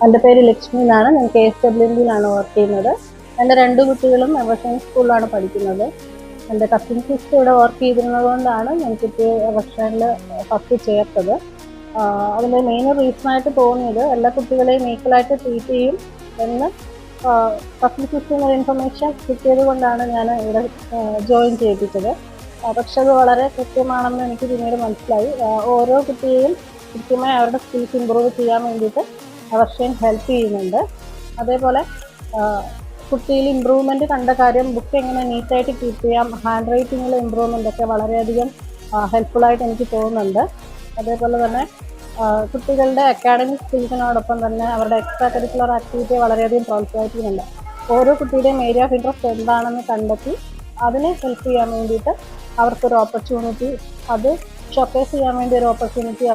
എൻ്റെ പേര് ലക്ഷ്മി എന്നാണ്. ഞാൻ KSWMBയിലാണ് വർക്ക് ചെയ്യുന്നത്. എൻ്റെ 2 കുട്ടികളും എവർഷൈൻ സ്കൂളിലാണ് പഠിക്കുന്നത്. എൻ്റെ കസിൻ സിസ്റ്റർ ഇവിടെ വർക്ക് ചെയ്തിരുന്നത് കൊണ്ടാണ് ഞാൻ കുട്ടിയെ എവർഷൈനിൽ ഫസ്റ്റ് ചേർത്തത്. അതിൻ്റെ മെയിൻ റീസണായിട്ട് തോന്നിയത് എല്ലാ കുട്ടികളെയും ഈക്വലായിട്ട് ട്രീറ്റ് ചെയ്യും എന്ന് കസിൻ സിസ്റ്ററിന് ഒരു ഇൻഫർമേഷൻ കിട്ടിയത് കൊണ്ടാണ് ഞാൻ ഇവിടെ ജോയിൻ ചെയ്യിപ്പിച്ചത്. പക്ഷെ അത് വളരെ കൃത്യമാണെന്ന് എനിക്ക് പിന്നീട് മനസ്സിലായി. ഓരോ കുട്ടിയെയും കൃത്യമായി അവരുടെ സ്കിൽസ് ഇമ്പ്രൂവ് ചെയ്യാൻ വേണ്ടിയിട്ട് എവർഷൈൻ ഹെൽപ്പ് ചെയ്യുന്നുണ്ട്. അതേപോലെ കുട്ടിയിൽ ഇമ്പ്രൂവ്മെൻറ്റ് കണ്ട കാര്യം ബുക്ക് എങ്ങനെ നീറ്റായിട്ട് കീപ്പ് ചെയ്യാം, ഹാൻഡ് റൈറ്റിങ്ങിൽ ഇമ്പ്രൂവ്മെൻ്റ് ഒക്കെ വളരെയധികം ഹെൽപ്ഫുള്ളായിട്ട് എനിക്ക് തോന്നുന്നുണ്ട്. അതേപോലെ തന്നെ കുട്ടികളുടെ അക്കാഡമിക് സ്കിൽസിനോടൊപ്പം തന്നെ അവരുടെ എക്സ്ട്രാ കരിക്കുലർ ആക്ടിവിറ്റിയെ വളരെയധികം പ്രോത്സാഹിപ്പിക്കുന്നുണ്ട്. ഓരോ കുട്ടിയുടെയും ഏരിയ ഓഫ് ഇൻട്രസ്റ്റ് എന്താണെന്ന് കണ്ടെത്തി അതിനെ ഹെൽപ്പ് ചെയ്യാൻ വേണ്ടിയിട്ട് അവർക്കൊരു ഓപ്പർച്യൂണിറ്റി, അത് ഷോക്കേസ് ചെയ്യാൻ വേണ്ടി ഒരു ഓപ്പർച്യൂണിറ്റി